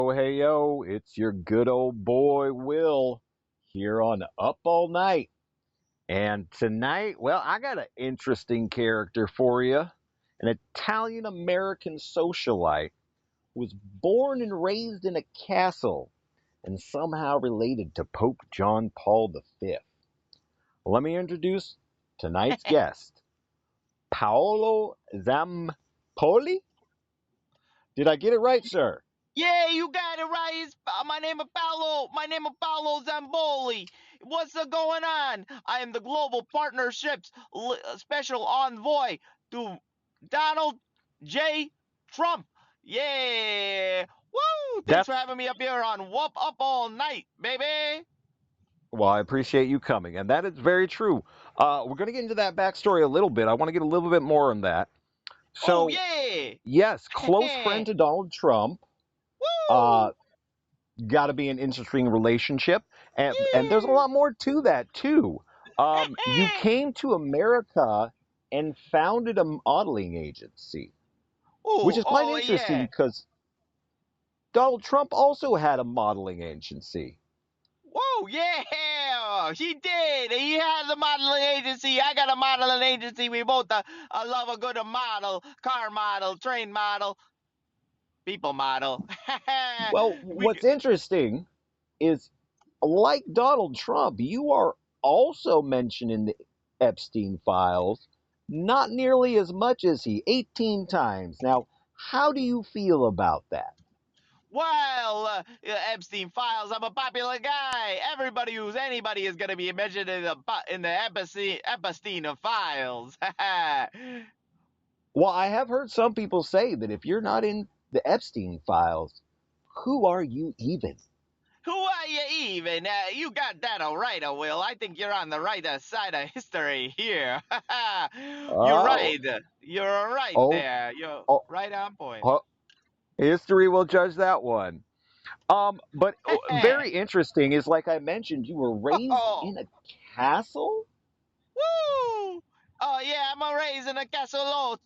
Oh, hey, yo, it's your good old boy Will here on Up All Night. And tonight, well, I got an interesting character for you, an Italian American socialite who was born and raised in a castle and somehow related to Pope John Paul V. Let me introduce tonight's guest, Paolo Zampolli. Did I get it right, sir? Yeah, you got it right. My name is Paulo. My name is Paulo Zamboli. What's going on? I am the Global Partnerships Special Envoy to Donald J. Trump. Yeah. Woo! Thanks for That's having me up here on Whoop Up All Night, baby. Well, I appreciate you coming, and that is very true. We're going to get into that backstory a little bit. I want to get a little bit more on that. Oh, So, yeah. yes, close friend to Donald Trump. Uh, Woo! got to be an interesting relationship, and there's a Yeah. lot more to that too. You came to America and founded a modeling agency, which Oh, is quite oh, interesting yeah. because Donald Trump also had a modeling agency. Whoa, yeah, he did. He has a modeling agency. I got a modeling agency. We both love a good model, car model, train model, people model. Well, we what's interesting is like Donald Trump, you are also mentioned in the Epstein files, not nearly as much as he, 18 times. Now, how do you feel about that? well, Epstein files. I'm a popular guy. Everybody who's anybody is gonna be mentioned in the Epstein files. Well, I have heard some people say that if you're not in the Epstein files, who are you even? Who are you even? You got that all right, Will. I think you're on the right side of history here. You're Oh, right. You're right oh, there. You're oh, right on point. oh, history will judge that one. But very interesting is like I mentioned, you were raised Oh, in a castle? woo! Oh yeah, I'm raised in a castle.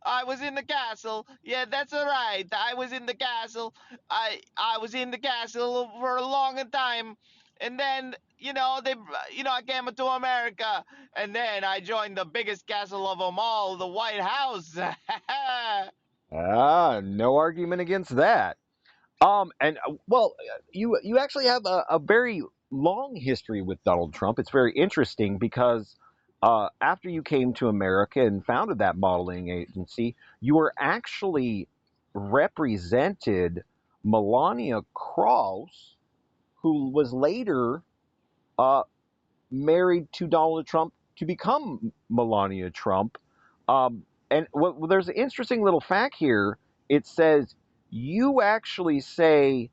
I was in the castle. Yeah, that's all right. I was in the castle. I was in the castle for a long time, and then I came to America, and then I joined the biggest castle of them all, the White House. Ah, no argument against that. And well, you actually have a very long history with Donald Trump. It's very interesting because after you came to America and founded that modeling agency, you were actually represented Melania Cross, who was later uh, married to Donald Trump to become Melania Trump. There's an interesting little fact here. It says you actually say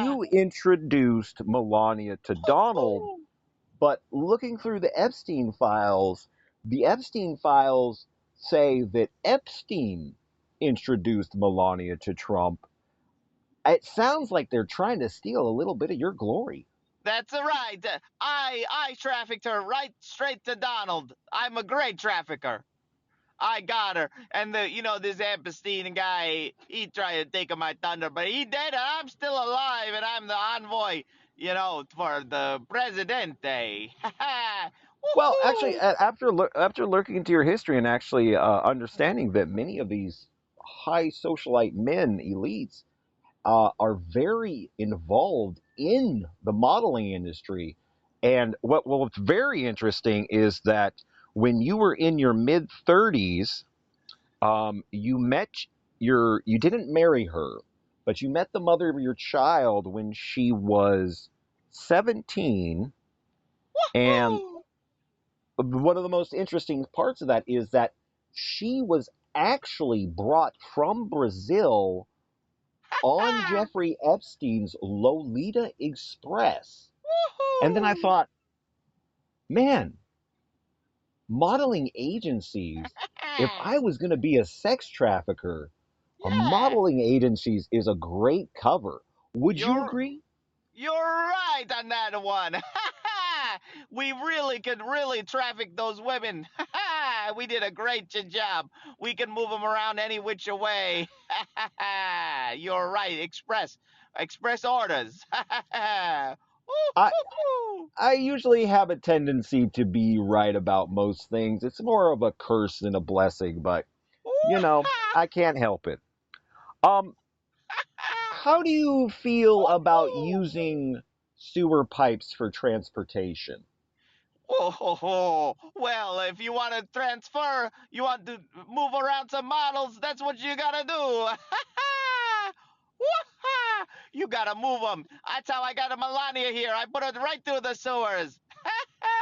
you introduced Melania to Donald, but looking through the Epstein files say that Epstein introduced Melania to Trump. It sounds like they're trying to steal a little bit of your glory. That's right. I trafficked her right straight to Donald. I'm a great trafficker. I got her. And this Epstein guy, he tried to take my thunder, but he did, and I'm still alive, and I'm the envoy, for the Presidente. Well, actually, Woohoo! after looking into your history and actually understanding that many of these high socialite men, elites, are very involved in the modeling industry, and what's very interesting is that when you were in your mid 30s, you met you didn't marry her, but you met the mother of your child when she was 17, and Woohoo! one of the most interesting parts of that is that she was actually brought from Brazil on Jeffrey Epstein's Lolita Express. And then I Woohoo! thought, man, modeling agencies, if I was going to be a sex trafficker, a Yeah, modeling agencies is a great cover. Would you you're agree? You're right on that one. We really could really traffic those women. We did a great job. We can move them around any which way. You're right, Express. Express orders. I Woo-hoo-hoo. I usually have a tendency to be right about most things. It's more of a curse than a blessing, but Woo-ha. I can't help it. Um, how do you feel about Woo-hoo. using sewer pipes for transportation? Oh, well, if you want to transfer, you want to move around some models, that's what you gotta do. Woo-ha. You gotta move them. That's how I got a Melania here. I put her right through the sewers.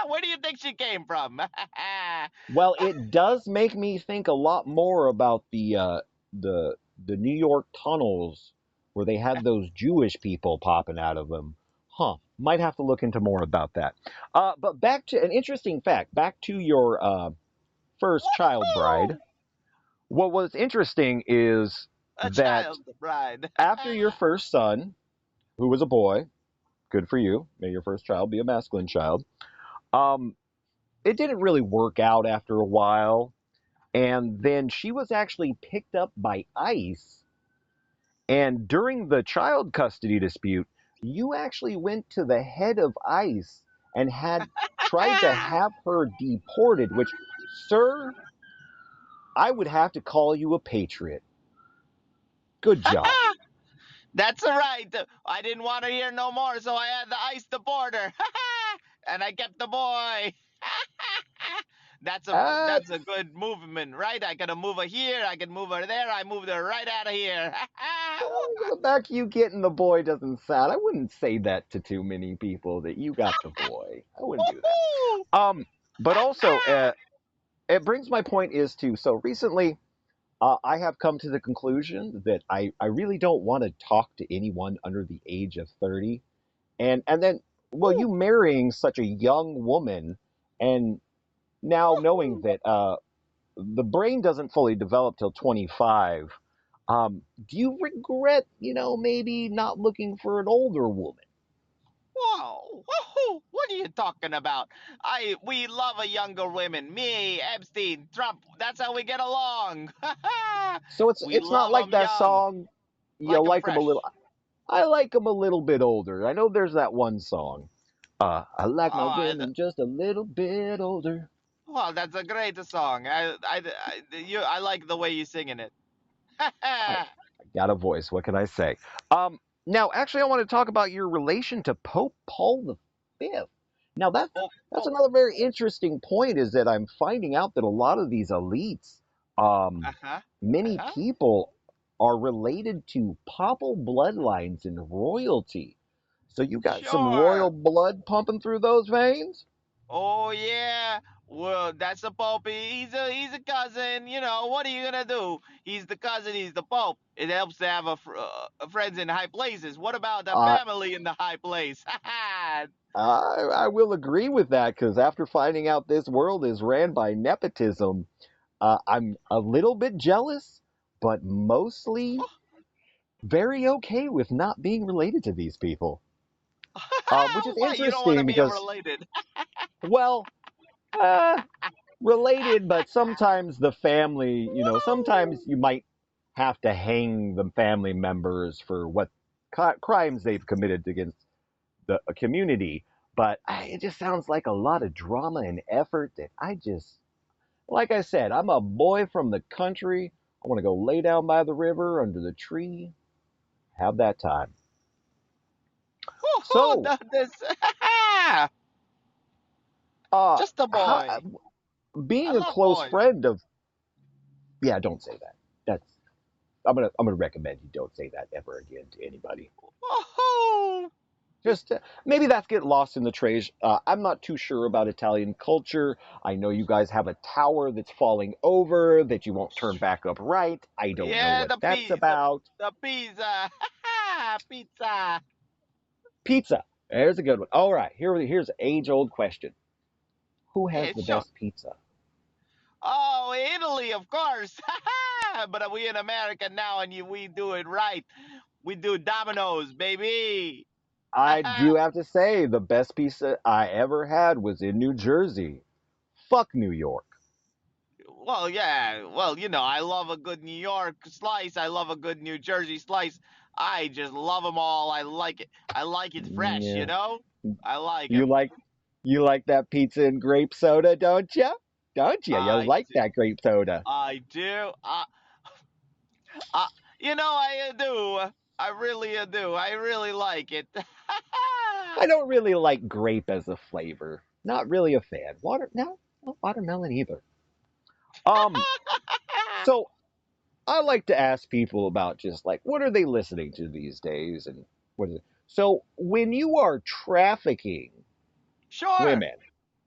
Where do you think she came from? Well, it does make me think a lot more about the the New York tunnels where they had those Jewish people popping out of them. Huh. Might have to look into more about that. But back to an interesting fact. Back to your first child bride. Woo-hoo. What was interesting is A that child bride. after your first son, who was a boy, good for you. May your first child be a masculine child. Um, it didn't really work out after a while. And then she was actually picked up by ICE. And during the child custody dispute, you actually went to the head of ICE and had tried to have her deported, which, sir, I would have to call you a patriot. Good job. That's right. I didn't want to hear no more, so I had to ice the border. And I kept the boy. That's a Uh, that's a good movement, right? I could move her here, I could move her there, I moved her right out of here. the fact you getting the boy doesn't sound. I wouldn't say that to too many people that you got the boy. I wouldn't do Woohoo! that. But also, it brings my point is too. So recently, I have come to the conclusion that I really don't want to talk to anyone under the age of 30. And then, well, you Woo, marrying such a young woman, and now knowing woohoo! that the brain doesn't fully develop till 25. Do you regret, maybe not looking for an older woman? Whoa, woohoo! What are you talking about? We love a younger women. Me, Epstein, Trump. That's how we get along. So it's We it's not love like them that young, song. You like them like them a little. fresh. I like them a little bit older. I know there's that one song. I like my Oh, women just a little bit older. well, that's a great song. I like the way you singing it. I, I got a voice. What can I say? Now, actually, I want to talk about your relation to Pope Paul the Fifth. Now, Oh, that's oh, another very interesting point. Is that I'm finding out that a lot of these elites, uh um, huh, uh many huh. people are related to papal bloodlines and royalty. So you got some royal Sure. blood pumping through those veins? Oh yeah. Well, that's the Pope. He's a cousin. You know what are you gonna do? He's the cousin. He's the Pope. It helps to have friends in high places. What about the Uh, family in the high place? I will agree with that because after finding out this world is ran by nepotism, I'm a little bit jealous, but mostly very okay with not being related to these people. Which is Why you don't want to interesting be because, related? well, uh, related, but sometimes the family, sometimes Woo! you might have to hang the family members for what crimes they've committed against the community. But it just sounds like a lot of drama and effort that like I said, I'm a boy from the country. I want to go lay down by the river under the tree, have that time. Woohoo! So, This uh, just a how, boy. I being a love close boys. friend of, yeah, don't say that. That's I'm gonna recommend you don't say that ever again to anybody. Woohoo! Just maybe that's get lost in the trash. I'm not too sure about Italian culture. I know you guys have a tower that's falling over that you won't turn back up right. I don't know Yeah, what that's about. the pizza. Pizza. Pizza. There's a good one. All right, here's an age-old question. Who has Yeah, the sure. best pizza? Oh, Italy, of course. But we in America now, and we do it right. We do Domino's, baby. I do have to say the best pizza I ever had was in New Jersey. Fuck New York. Well, yeah. Well, I love a good New York slice. I love a good New Jersey slice. I just love them all. I like it. I like it fresh, you Yeah. know? I like You them. like you like that pizza and grape soda, don't you? Don't you? You I like do. that grape soda. I do. I, I do. I really do. I really like it. I don't really like grape as a flavor. Not really a fan. No, not watermelon either. Um, so I like to ask people about just like what are they listening to these days and what is it? So when you are trafficking Sure. women,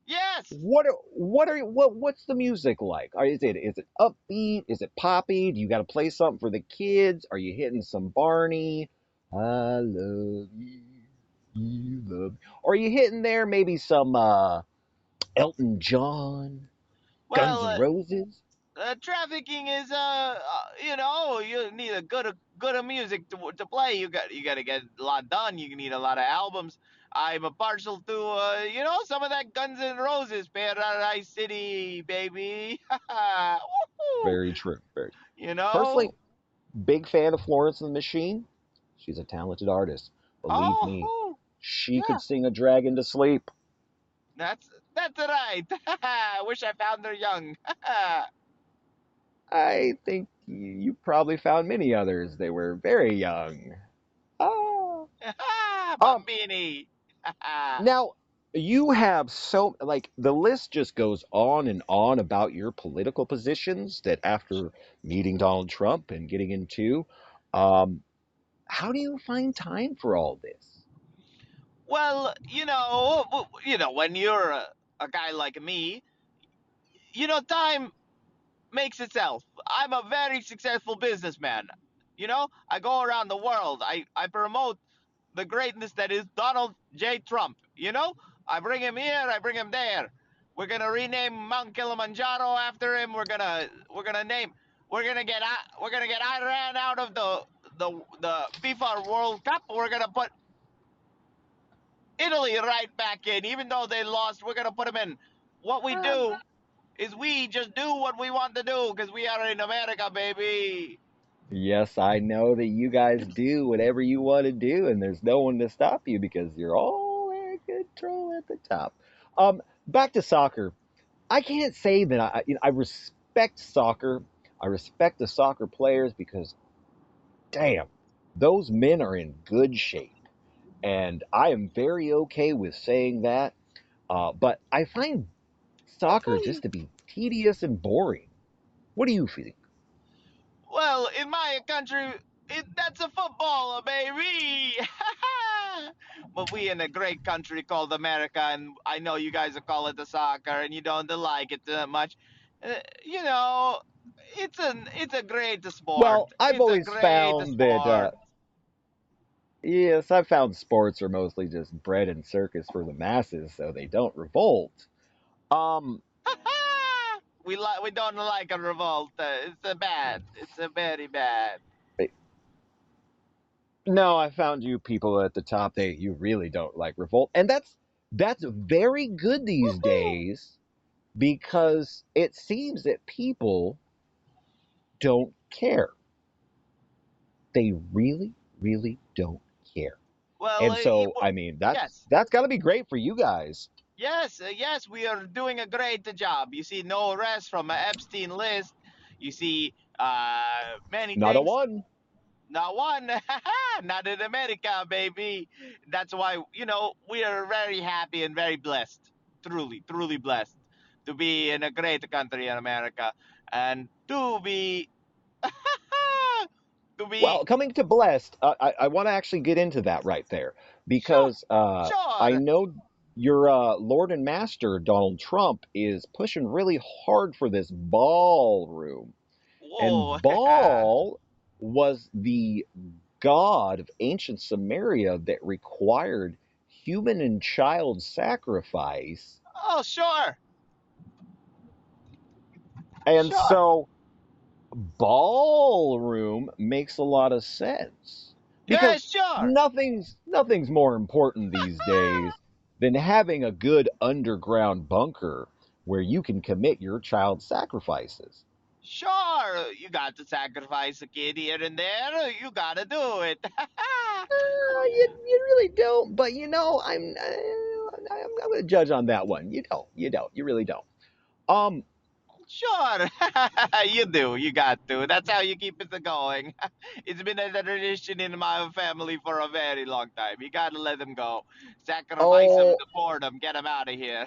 Yes. what's the music like? Is it upbeat? Is it poppy? Do you got to play something for the kids? Are you hitting some Barney? I love you, you love me. Or are you hitting there maybe some Elton John, Guns Well, N' Roses? trafficking is you need a good music to play. You got to get a lot done. You need a lot of albums. I'm a partial to some of that Guns N' Roses, Paradise City, baby. Woohoo! Very true. Very true. You Personally, know. big fan of Florence and the Machine. She's a talented artist. Believe me, Oh, she could yeah. sing a dragon to sleep. That's right. Wish I found her young. I think you probably found many others. They were very young. Ah. Um, Bambini. now you have so like the list just goes on and on about your political positions that after meeting Donald Trump and getting into, um, how do you find time for all this? Well, when you're a guy like me, time makes itself. I'm a very successful businessman. I go around the world. I promote the greatness that is Donald J. Trump. I bring him here, I bring him there. We're gonna rename Mount Kilimanjaro after him. We're gonna get Iran out of the FIFA World Cup. We're gonna put Italy right back in, even though they lost. We're gonna put them in. What we do is we just do what we want to do because we are in America, baby. Yes, I know that you guys do whatever you want to do, and there's no one to stop you because you're all in control at the top. Back to soccer. I can't say that I respect soccer. I respect the soccer players because, damn, those men are in good shape, and I am very okay with saying that. But I find soccer just to be tedious and boring. What do you think? Well, in my country, that's a football, baby. But we in a great country called America, and I know you guys call it the soccer, and you don't like it that much. Uh, you know, it's a great sport. Well, I've It's a always great found that sport. yes, I've found sports are mostly just bread and circus for the masses, so they don't revolt. Um, We don't like a revolt. It's a bad. It's a very bad. no, I found you people at the top. You really don't like revolt, and that's very good these Woohoo! days because it seems that people don't care. They really, really don't care, Well, and so I mean yes. that's got to be great for you guys. Yes, we are doing a great job. You see, no arrest from an Epstein list. You see, many Not a things. one. Not one, not in America, baby. That's why we are very happy and very blessed, truly, truly blessed to be in a great country in America and to be to be Well, coming to Blessed, I want to actually get into that right there sure, because I sure. know your Lord and Master Donald Trump is pushing really hard for this ballroom, Whoa, and Baal was the god of ancient Samaria that required human and child sacrifice, oh sure, and sure. so ballroom makes a lot of sense Yeah, because sure. nothing's more important these days than having a good underground bunker where you can commit your child sacrifices. Sure, you got to sacrifice a kid here and there. You gotta do it. You really don't. But I'm going to judge on that one. You don't. You don't. You really don't. Um, Sure, you do. You got to. That's how you keep it going. It's been a tradition in my family for a very long time. You gotta let them go. Sacrifice them oh, to boredom. Get them out of here.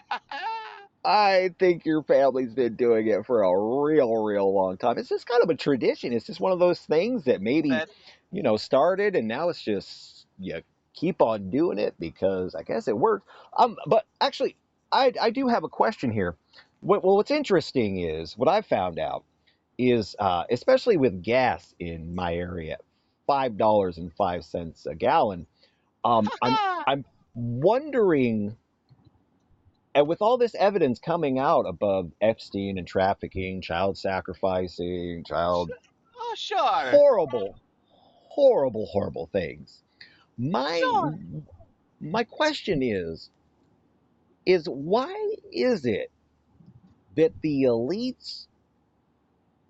I think your family's been doing it for a real long time. It's just kind of a tradition. It's just one of those things that maybe, That started and now it's just you keep on doing it because I guess it works. But actually, I do have a question here. What's interesting is what I've found out is, especially with gas in my area, $5.05 a gallon. I'm wondering, and with all this evidence coming out about Epstein and trafficking, child sacrificing, child oh, sure. horrible, horrible things. My Sure. my question is why is it that the elites,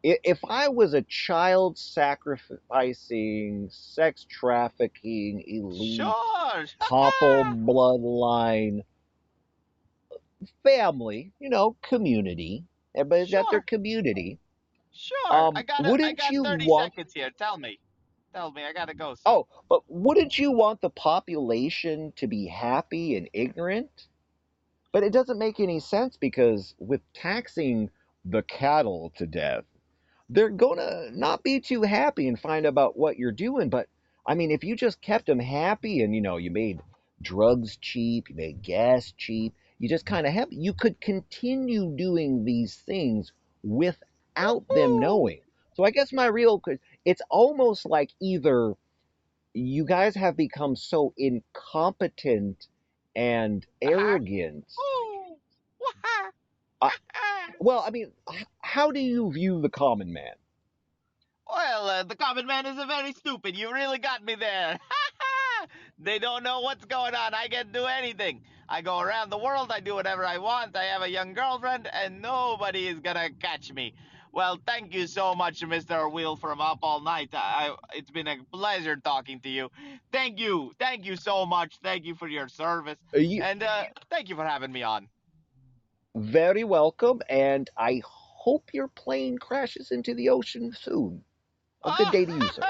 if I was a child sacrificing, sex trafficking elite, Sure. Poppel bloodline family, community, everybody's got their Sure. community. Sure. I Wouldn't got you 30 want? seconds here. Tell me. Tell me. I gotta go soon. Oh, but wouldn't you want the population to be happy and ignorant? But it doesn't make any sense because with taxing the cattle to death, they're gonna not be too happy and find about what you're doing. But I mean, if you just kept them happy and you made drugs cheap, you made gas cheap, you just kind of happy, you could continue doing these things without them Woohoo! knowing. So I guess it's almost like either you guys have become so incompetent and Uh-huh. arrogant. Woo! Wah-ha! Uh, Ha-ha! well, I mean, how do you view the common man? Well, the common man is a very stupid. You really got me there. They don't know what's going on. I can do anything. I go around the world. I do whatever I want. I have a young girlfriend, and nobody is gonna catch me. Well, thank you so much, Mr. Will from Up All Night. It's been a pleasure talking to you. Thank you so much. Thank you for your service, You and thank you for having me on. very welcome, and I hope your plane crashes into the ocean soon. A good day to you, sir.